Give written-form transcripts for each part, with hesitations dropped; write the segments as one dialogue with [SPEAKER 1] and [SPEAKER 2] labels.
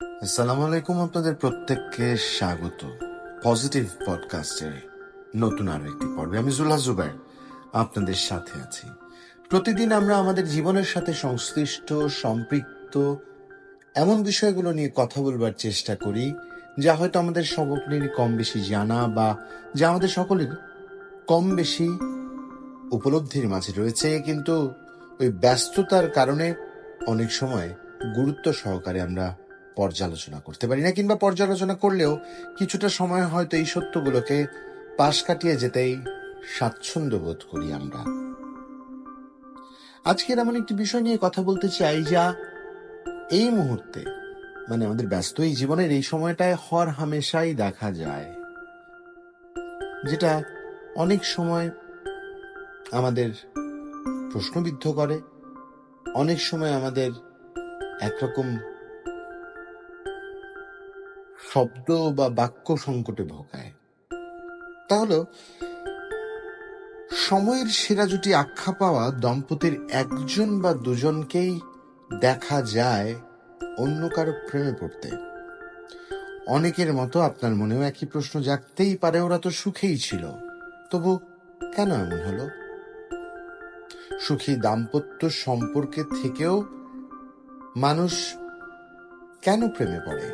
[SPEAKER 1] আসসালামু আলাইকুম, আপনাদের প্রত্যেককে স্বাগত পজিটিভ পডকাস্টের নতুন আরো একটি পর্বে। আমি জুলহা জুবাইর আপনাদের সাথে আছি। প্রতিদিন আমরা আমাদের জীবনের সাথে সংশ্লিষ্ট সম্পৃক্ত এমন বিষয়গুলো নিয়ে কথা বলবার চেষ্টা করি যা হয়তো আমাদের সকলেরই কম বেশি জানা বা যা আমাদের সকলের কম বেশি উপলব্ধির মাঝে রয়েছে, কিন্তু ওই ব্যস্ততার কারণে অনেক সময় গুরুত্ব সহকারে আমরা পর্যালোচনা করতে পারি না, কিংবা পর্যালোচনা করলেও কিছুটা সময় হয়তো এই সত্যগুলোকে পাশ কাটিয়ে যেতেই স্বাচ্ছন্দ্য বোধ করি আমরা। আজকের এমন একটি বিষয় নিয়ে কথা বলতে চাই যা এই মুহূর্তে, মানে আমাদের ব্যস্ত এই জীবনের এই সময়টায় হর হামেশাই দেখা যায়, যেটা অনেক সময় আমাদের প্রশ্নবিদ্ধ করে, অনেক সময় আমাদের একরকম শব্দ বা বাক্য সংকটে ভোগায়। তা হলো সময়ের সেরা জুটি আখ্যা পাওয়া দম্পতির একজন বা দুজনকেই দেখা যায় অন্য কারো প্রেমে পড়তে। অনেকের মতো আপনার মনেও একই প্রশ্ন জাগতেই পারে, ওরা তো সুখেই ছিল, তবু কেন এমন হলো? সুখী দাম্পত্য সম্পর্কে থেকেও মানুষ কেন প্রেমে পড়ে?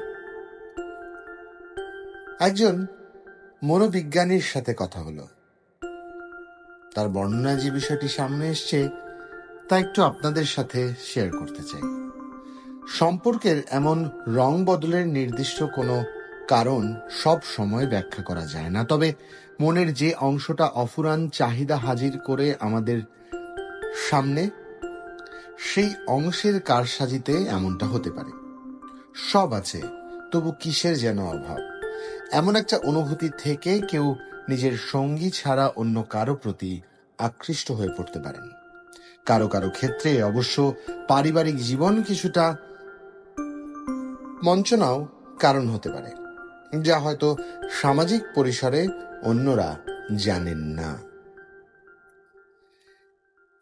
[SPEAKER 1] একজন মনোবিজ্ঞানীর সাথে কথা হলো, তার বর্ণনায় যে বিষয়টি সামনে এসছে তা একটু আপনাদের সাথে শেয়ার করতে চাই। সম্পর্কের এমন রং বদলের নির্দিষ্ট কোনো কারণ সব সময় ব্যাখ্যা করা যায় না, তবে মনের যে অংশটা অফুরান চাহিদা হাজির করে আমাদের সামনে, সেই অংশের কারসাজিতে এমনটা হতে পারে। সব আছে, তবু কিসের যেন অভাব। এমন একটা অনুভূতি থেকে কেউ নিজের সঙ্গী ছাড়া অন্য কারো প্রতি আকৃষ্ট হয়ে পড়তে পারেন। কারো কারো ক্ষেত্রে অবশ্য পারিবারিক জীবন কিছুটা মঞ্চনাও কারণ হতে পারে, যা হয়তো সামাজিক পরিসরে অন্যরা জানেন না।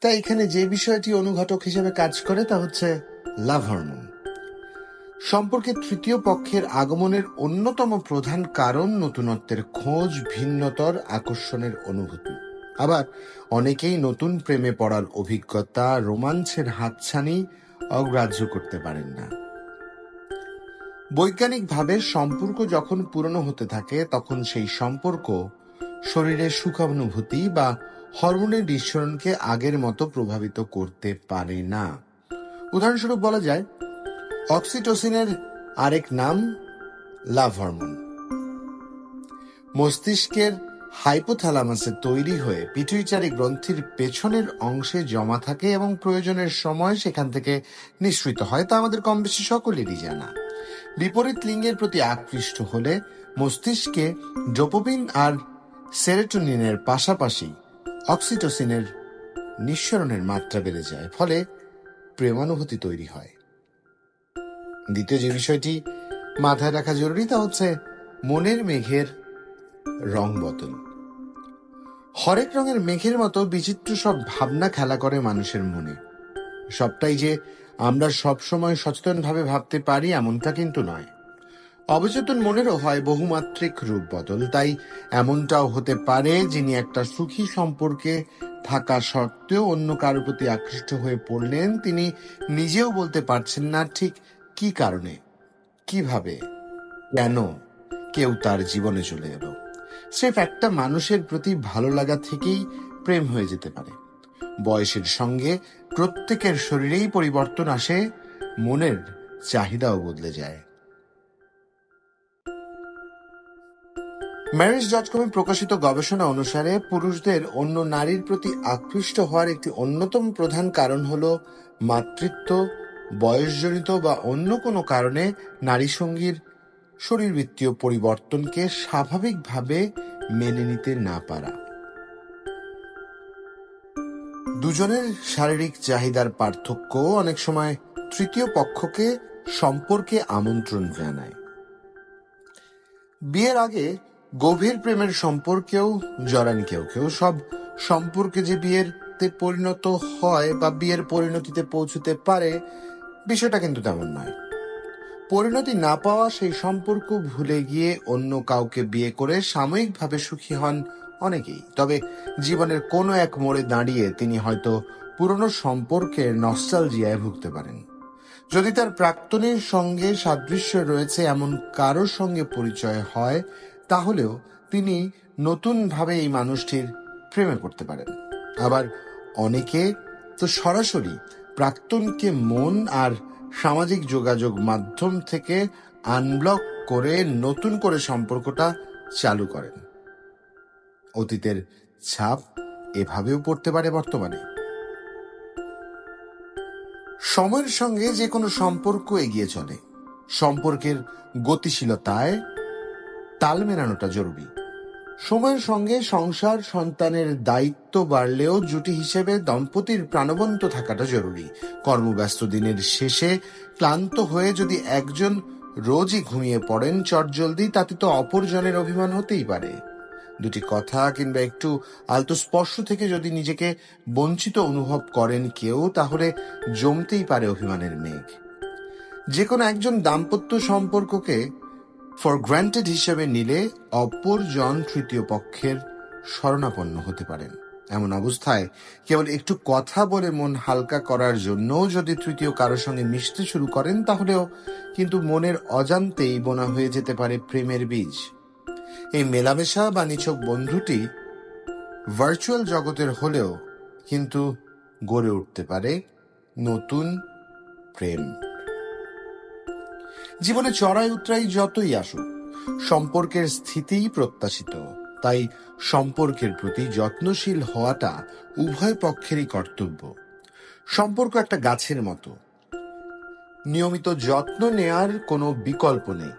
[SPEAKER 1] তাই এখানে যে বিষয়টি অনুঘটক হিসেবে কাজ করে তা হচ্ছে লাভ হরমোন। সম্পর্কে তৃতীয় পক্ষের আগমনের অন্যতম প্রধান কারণ নতুনত্বের খোঁজ, ভিন্নতর আকর্ষণের অনুভূতি। আবার অনেকেই নতুন প্রেমে পড়ার অভিজ্ঞতা, রোমাঞ্চের হাতছানি অগ্রাহ্য করতে পারেন না। বৈজ্ঞানিকভাবে সম্পর্ক যখন পুরনো হতে থাকে তখন সেই সম্পর্ক শরীরের সুখানুভূতি বা হরমোনের নিঃসরণকে আগের মতো প্রভাবিত করতে পারে না। উদাহরণস্বরূপ বলা যায়, অক্সিটোসিনের আরেক নাম লাভ হরমোন মস্তিষ্কের হাইপোথ্যালামাসে তৈরি হয়ে পিটুইটারি গ্রন্থির পেছনের অংশে জমা থাকে এবং প্রয়োজনের সময় সেখান থেকে নিঃসৃত হয়, তা আমাদের কম বেশি সকলেরই জানা। বিপরীত লিঙ্গের প্রতি আকৃষ্ট হলে মস্তিষ্কে ডোপামিন আর সেরোটোনিনের পাশাপাশি অক্সিটোসিনের নিঃসরণের মাত্রা বেড়ে যায়, ফলে প্রেমানুভূতি তৈরি হয়। দ্বিতীয় যে বিষয়টি মাথায় রাখা জরুরি তা হচ্ছে মনের মেঘের রং বদল। হরেক রঙের মেঘের মতো বিচিত্র সব ভাবনা খেলা করে মানুষের মনে। সবটাই যে আমরা সবসময় সচেতনভাবে ভাবতে পারি এমনটা কিন্তু নয়। অবচেতন মনেরও হয় বহুমাত্রিক রূপ বদল। তাই এমনটাও হতে পারে যিনি একটা সুখী সম্পর্কে থাকা সত্ত্বেও অন্য কারো প্রতি আকৃষ্ট হয়ে পড়লেন, তিনি নিজেও বলতে পারছেন না ঠিক কি কারণে, কিভাবে, কেন কেউ তার জীবনে চলে এলো। স্রেফ একটা মানুষের প্রতি ভালো লাগা থেকেই প্রেম হয়ে যেতে পারে। বয়সের সঙ্গে প্রত্যেকের শরীরেই পরিবর্তন আসে, মনের চাহিদাও বদলে যায়। ম্যারেজ.কমে প্রকাশিত গবেষণা অনুসারে পুরুষদের অন্য নারীর প্রতি আকৃষ্ট হওয়ার একটি অন্যতম প্রধান কারণ হল মাতৃত্ব, বয়সজনিত বা অন্য কোনো কারণে নারী সঙ্গীর শরীরবৃত্তীয় পরিবর্তনকে স্বাভাবিকভাবে মেনে নিতে না পারা। দুজনের শারীরিক চাহিদার পার্থক্য অনেক সময় তৃতীয় পক্ষকে সম্পর্কে আমন্ত্রণ জানায়। বিয়ের আগে গভীর প্রেমের সম্পর্কেও জড়ান কেউ কেউ। সব সম্পর্কে যে বিয়েতে পরিণত হয় বা বিয়ের পরিণতিতে পৌঁছতে পারে বিষয়টা কিন্তু তেমন নয়। পরিণতি না পাওয়া সেই সম্পর্ক ভুলে গিয়ে অন্য কাউকে বিয়ে করে সাময়িকভাবে সুখী হন অনেকেই। তবে জীবনের কোনো এক মোড়ে দাঁড়িয়ে তিনি হয়তো পুরনো সম্পর্কের নস্টালজিয়ায় ভুগতে পারেন। যদি তার প্রাক্তনের সঙ্গে সাদৃশ্য রয়েছে এমন কারোর সঙ্গে পরিচয় হয়, তাহলেও তিনি নতুনভাবে এই মানুষটির প্রেমে পড়তে পারেন। আবার অনেকে তো সরাসরি প্রাক্তনকে মন আর সামাজিক যোগাযোগ মাধ্যম থেকে আনব্লক করে নতুন করে সম্পর্কটা চালু করেন। অতীতের ছাপ এভাবেও পড়তে পারে বর্তমানে। সময়ের সঙ্গে যে কোনো সম্পর্ক এগিয়ে চলে। সম্পর্কের গতিশীলতায় তাল মেলানোটা জরুরি। সময়ের সঙ্গে সংসার সন্তানের দায়িত্ব বাড়লেও জুটি হিসেবে দম্পতির প্রাণবন্ত থাকাটা জরুরি। কর্মব্যস্ত দিনের শেষে ক্লান্ত হয়ে যদি একজন রোজই ঘুমিয়ে পড়েন চটজলদি, তাতে তো অপরজনের অভিমান হতেই পারে। দুটি কথা কিংবা একটু আলতো স্পর্শ থেকে যদি নিজেকে বঞ্চিত অনুভব করেন কেউ, তাহলে জমতেই পারে অভিমানের মেঘ। যে কোনো একজন দাম্পত্য সম্পর্ককে ফর গ্রান্টেড হিসেবে নিলে অপরজন তৃতীয় পক্ষের শরণাপন্ন হতে পারেন। এমন অবস্থায় কেবল একটু কথা বলে মন হালকা করার জন্যও যদি তৃতীয় কারোর সঙ্গে মিশতে শুরু করেন, তাহলেও কিন্তু মনের অজান্তেই বোনা হয়ে যেতে পারে প্রেমের বীজ। এই মেলামেশা বা নিছক বন্ধুটি ভার্চুয়াল জগতের হলেও কিন্তু গড়ে উঠতে পারে নতুন প্রেম। জীবনে চড়াই উতরাই যতই আসুক, সম্পর্কের স্থিতিই প্রত্যাশিত। তাই সম্পর্কের প্রতি যত্নশীল হওয়াটা উভয় পক্ষেরই কর্তব্য। সম্পর্ক একটা গাছের মতো, নিয়মিত যত্ন নেয়ার কোনো বিকল্প নেই।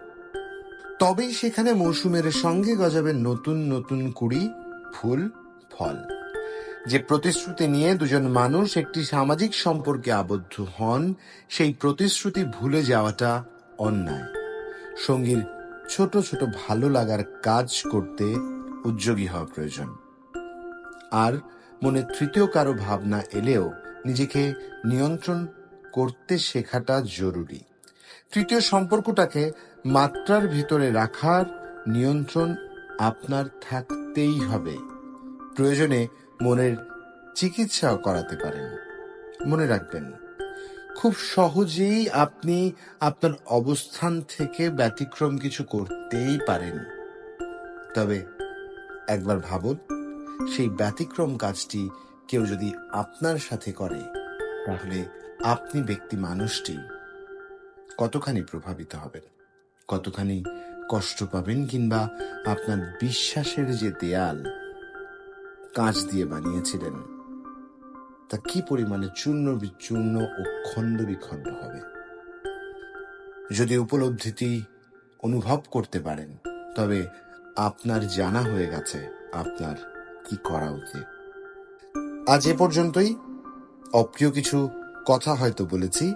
[SPEAKER 1] তবেই সেখানে মৌসুমের সঙ্গে গজাবে নতুন নতুন কুড়ি, ফুল, ফল। যে প্রতিশ্রুতি নিয়ে দুজন মানুষ একটি সামাজিক সম্পর্কে আবদ্ধ হন, সেই প্রতিশ্রুতি ভুলে যাওয়াটা অন্যায়। সঙ্গীর ছোট ছোট ভালো লাগার কাজ করতে উদ্যোগী হওয়া প্রয়োজন। আর মনে তৃতীয় কারো ভাবনা এলেও নিজেকে নিয়ন্ত্রণ করতে শেখাটা জরুরি। তৃতীয় সম্পর্কটাকে মাত্রার ভিতরে রাখার নিয়ন্ত্রণ আপনার থাকতেই হবে। প্রয়োজনে মনের চিকিৎসাও করাতে পারেন। মনে রাখবেন, খুব সহজেই আপনি আপনার অবস্থান থেকে ব্যতিক্রম কিছু করতেই পারেন। তবে একবার ভাবুন, সেই ব্যতিক্রম কাজটি কেউ যদি আপনার সাথে করে, তাহলে আপনি ব্যক্তি মানুষটি কতখানি প্রভাবিত হবেন, কতখানি কষ্ট পাবেন, কিংবা আপনার বিশ্বাসের যে দেয়াল কাঁচ দিয়ে বানিয়েছিলেন তা কি পরিমাণে চূর্ণ বিচূর্ণ ও খণ্ড বিখণ্ড হবে। যদি উপলব্ধিটি অনুভব করতে পারেন, তবে আপনার জানা হয়ে গেছে আপনার কি করা উচিত। আজ এ পর্যন্তই। অপ্রিয় কিছু কথা হয়তো বলেছি,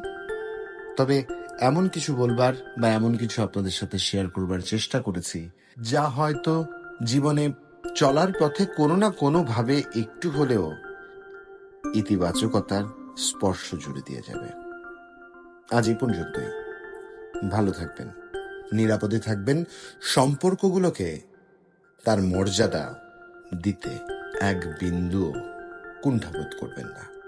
[SPEAKER 1] তবে এমন কিছু বলবার বা এমন কিছু আপনাদের সাথে শেয়ার করবার চেষ্টা করেছি যা হয়তো জীবনে চলার পথে কোনো না কোনো ভাবে একটু হলেও ইতিবাচকতার স্পর্শ জুড়ে দিয়ে যাবে। আজ এই পর্যন্তই। ভালো থাকবেন, নিরাপদে থাকবেন, সম্পর্কগুলোকে তার মর্যাদা দিতে এক বিন্দুও কুণ্ঠাবোধ করবেন না।